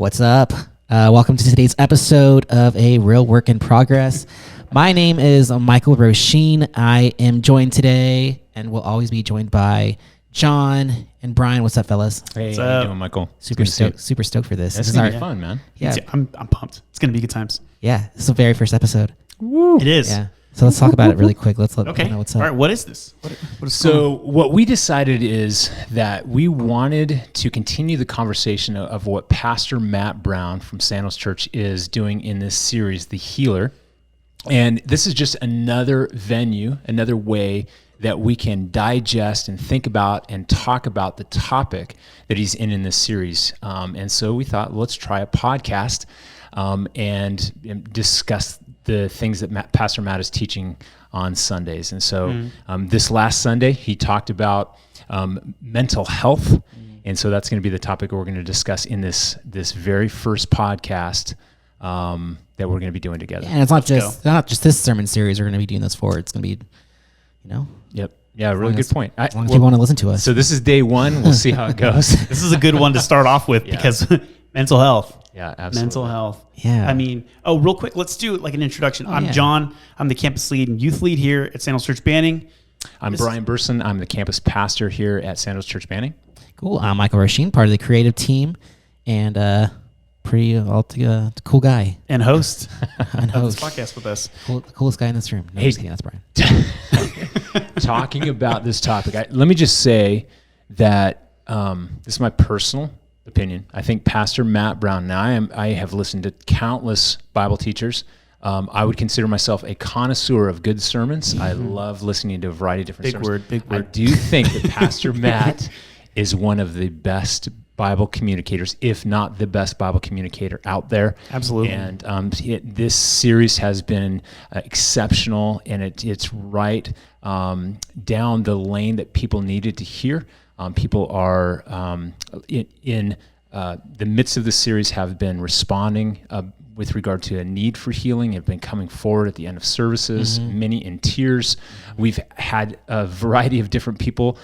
What's up? Welcome to today's episode of A Real Work in Progress. My name is Michael Roisin. I am joined today and will always be joined by John and Brian. What's up, fellas? Hey, how you doing, Michael? Super stoked for this. This is our fun, man. Yeah, I'm pumped. It's gonna be good times. yeah. This is the very first episode. It is. Yeah. So let's talk about it really quick. Let's let Okay. people know what's All up. right. What is this? What is So what we decided is that we wanted to continue the conversation of what Pastor Matt Brown from Sandals Church is doing in this series, The Healer. And this is just another venue, another way that we can digest and think about and talk about the topic that he's in this series. And so we thought, let's try a podcast and discuss the things that Pastor Matt is teaching on Sundays. And so this last Sunday, he talked about mental health. And so that's going to be the topic we're going to discuss in this very first podcast that we're going to be doing together. And it's not just this sermon series we're going to be doing this for. It's going to be, Yep. Yeah, really good point. as long as people want to listen to us. So this is day one. We'll see how it goes. This is a good one to start off with because mental health. Yeah, absolutely. Mental health. Yeah. I mean, real quick, let's do like an introduction. I'm yeah. John. I'm the campus lead and youth lead here at Sandals Church Banning. I'm Brian Burson. I'm the campus pastor here at Sandals Church Banning. Cool. I'm Michael Roisin, part of the creative team, and pretty cool guy And host and of this host. podcast with us. The coolest guy in this room. No, Hey. just kidding. That's Brian. Talking about this topic, let me just say that this is my personal opinion. I think Pastor Matt Brown, now I have listened to countless Bible teachers. I would consider myself a connoisseur of good sermons. I love listening to a variety of different sermons. Big word. I do think that Pastor Matt is one of the best Bible communicators, if not the best Bible communicator out there. Absolutely. And this series has been exceptional, and it's right down the lane that people needed to hear. People are in the midst of the series have been responding with regard to a need for healing, have been coming forward at the end of services, many in tears. We've had a variety of different people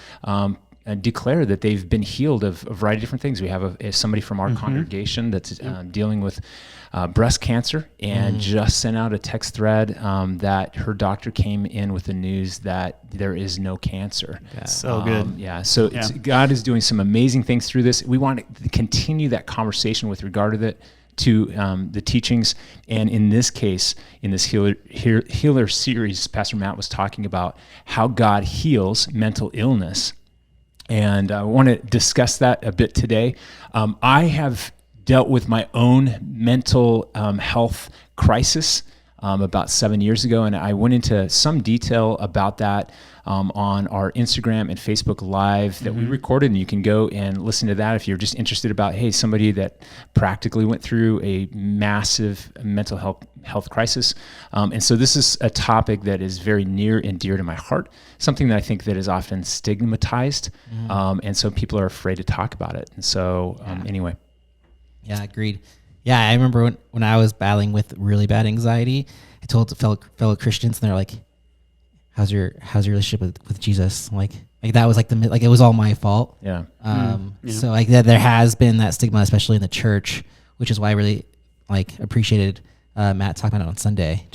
declare that they've been healed of a variety of different things. We have somebody from our congregation that's dealing with breast cancer and just sent out a text thread that her doctor came in with the news that there is no cancer. So good. God is doing some amazing things through this. We want to continue that conversation with regard to the teachings. And in this case, in this healer series, Pastor Matt was talking about how God heals mental illness. And I want to discuss that a bit today. I have dealt with my own mental health crisis about 7 years ago, and I went into some detail about that on our Instagram and Facebook Live that we recorded, and you can go and listen to that if you're just interested about, hey, somebody that practically went through a massive mental health crisis. And so this is a topic that is very near and dear to my heart, something that I think that is often stigmatized, and so people are afraid to talk about it. And so anyway. Yeah, agreed. Yeah, I remember when I was battling with really bad anxiety, I told fellow Christians, and they're like, "How's your relationship with Jesus?" Like that was like it was all my fault. Yeah. So like there has been that stigma, especially in the church, which is why I really appreciated Matt talking about it on Sunday.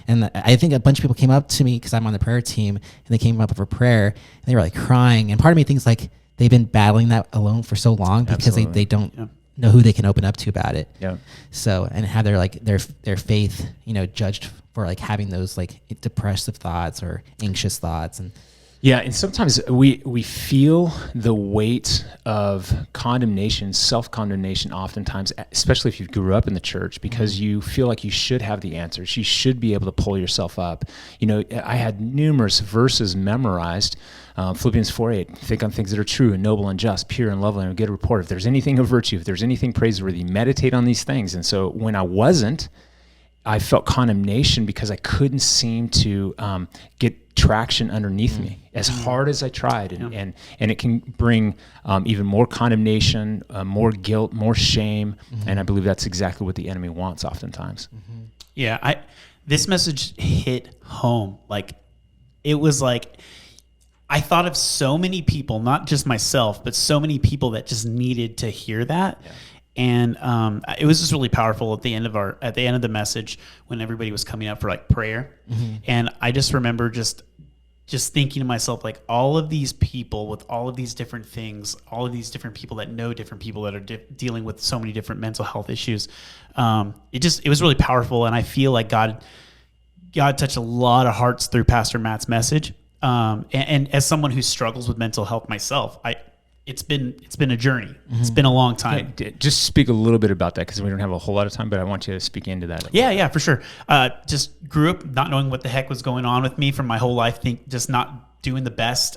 And I think a bunch of people came up to me because I'm on the prayer team, and they came up for prayer, and they were like crying. And part of me thinks like they've been battling that alone for so long because they don't know who they can open up to about it. Yeah. So, and have their faith, judged for having those depressive thoughts or anxious thoughts. And Yeah, and sometimes we feel the weight of condemnation, self-condemnation oftentimes, especially if you grew up in the church, because you feel like you should have the answers. You should be able to pull yourself up. I had numerous verses memorized. Philippians 4:8, think on things that are true and noble and just, pure and lovely and a good report. If there's anything of virtue, if there's anything praiseworthy, meditate on these things. And so when I wasn't, I felt condemnation because I couldn't seem to get traction underneath me as hard as I tried. And it can bring even more condemnation, more guilt, more shame. And I believe that's exactly what the enemy wants oftentimes. Yeah, this message hit home. It was I thought of so many people, not just myself, but so many people that just needed to hear that. Yeah. And it was just really powerful at the end of the message when everybody was coming up for like prayer. And I just remember just thinking to myself, like, all of these people with all of these different things, all of these different people that know different people that are dealing with so many different mental health issues. It was really powerful. And I feel like God touched a lot of hearts through Pastor Matt's message. And as someone who struggles with mental health myself, it's been a journey. It's been a long time. Just speak a little bit about that, because we don't have a whole lot of time, but I want you to speak into that. Yeah, for sure. Just grew up not knowing what the heck was going on with me for my whole life. Just not doing the best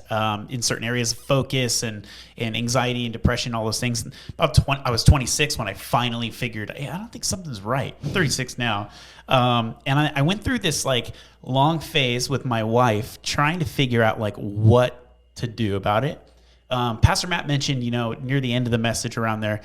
in certain areas of focus and anxiety and depression, all those things. I was 26 when I finally figured, hey, I don't think something's right. I'm 36 now. And I went through this like long phase with my wife trying to figure out like what to do about it. Pastor Matt mentioned, near the end of the message around there,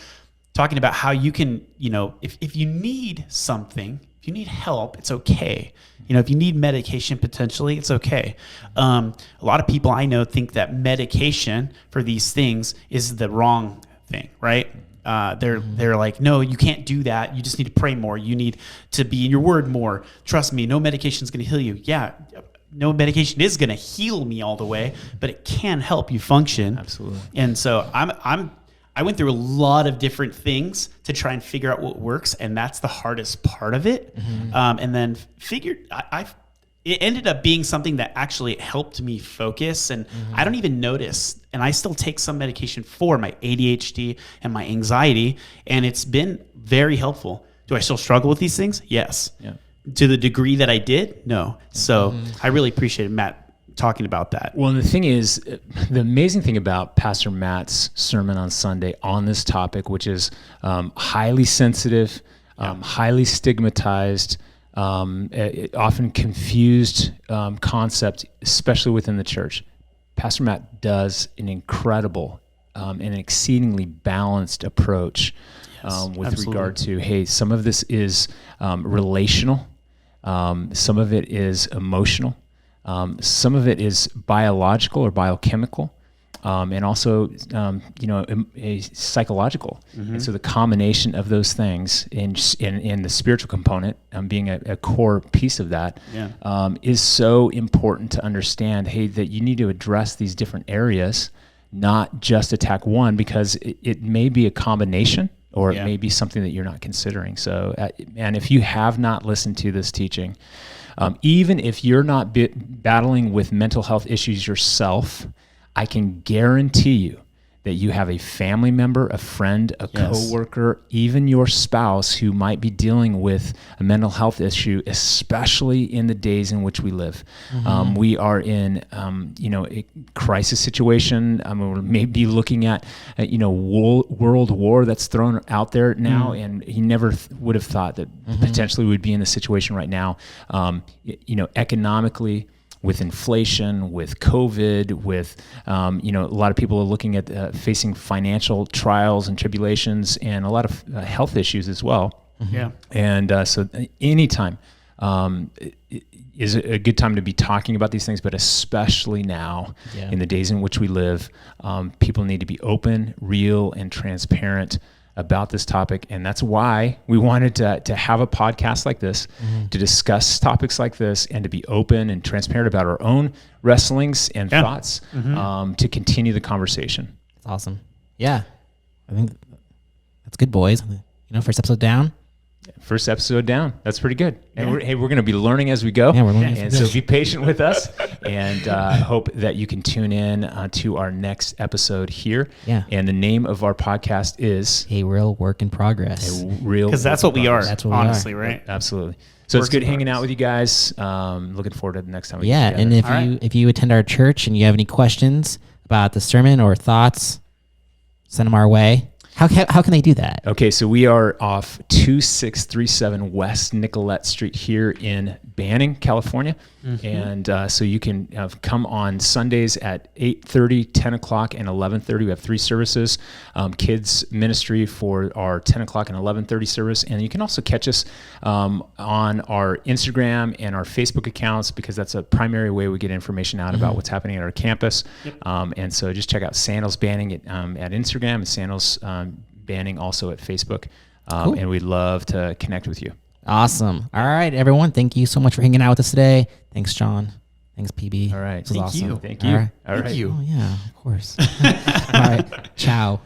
talking about how you can, if you need something, if you need help, it's okay. If you need medication, potentially, it's okay. A lot of people I know think that medication for these things is the wrong thing, right? They're like, no, you can't do that. You just need to pray more. You need to be in your word more. Trust me, no medication is going to heal you. Yeah. No medication is going to heal me all the way, but it can help you function. Absolutely. And so I went through a lot of different things to try and figure out what works, and that's the hardest part of it. And then it ended up being something that actually helped me focus, and I don't even notice. And I still take some medication for my ADHD and my anxiety, and it's been very helpful. Do I still struggle with these things? Yes. Yeah. To the degree that I did? No. So I really appreciated Matt talking about that. Well, and the thing is, the amazing thing about Pastor Matt's sermon on Sunday on this topic, which is highly sensitive, highly stigmatized, often confused concept, especially within the church. Pastor Matt does an incredible and exceedingly balanced approach with absolutely. Regard to, hey, some of this is relational. Some of it is emotional. Some of it is biological or biochemical, and also, psychological. And so the combination of those things in the spiritual component, being a core piece of that, is so important to understand, hey, that you need to address these different areas, not just attack one, because it may be a combination, or it may be something that you're not considering. So, and if you have not listened to this teaching, even if you're not battling with mental health issues yourself, I can guarantee you that you have a family member, a friend, a coworker, even your spouse who might be dealing with a mental health issue, especially in the days in which we live. We are in, a crisis situation. We may be looking at, world war that's thrown out there now, and he never would have thought that potentially we would be in this situation right now. Economically, with inflation, with COVID, with, a lot of people are looking at facing financial trials and tribulations, and a lot of health issues as well. Yeah. And so anytime is a good time to be talking about these things, but especially now in the days in which we live, people need to be open, real, and transparent about this topic. And that's why we wanted to have a podcast like this, to discuss topics like this, and to be open and transparent about our own wrestlings and thoughts, to continue the conversation. That's awesome. Yeah. I think that's good, boys. First episode down. First episode down. That's pretty good. And we're going to be learning as we go. Yeah, we're learning. And so be patient with us, and hope that you can tune in to our next episode here. Yeah. And the name of our podcast is A Real Work in Progress. Because that's what we are. That's what honestly, we are. right? Absolutely. So it's good hanging out with you guys. Looking forward to the next time we get together. And if you attend our church and you have any questions about the sermon or thoughts, send them our way. How can they do that? Okay, so we are off 2637 West Nicollet Street here in Banning, California. And so you can come on Sundays at 8:30, 10 o'clock, and 11:30. We have 3 services. Kids ministry for our 10 o'clock and 11:30 service. And you can also catch us on our Instagram and our Facebook accounts, because that's a primary way we get information out about what's happening at our campus. And so just check out Sandals Banning at Instagram, and Sandals Banning also at Facebook. Cool. And we'd love to connect with you. Awesome. All right, everyone. Thank you so much for hanging out with us today. Thanks, John. Thanks, PB. All right. This was awesome. you. Thank you. All right. All right. Thank you. Oh, yeah, of course. All right. Ciao.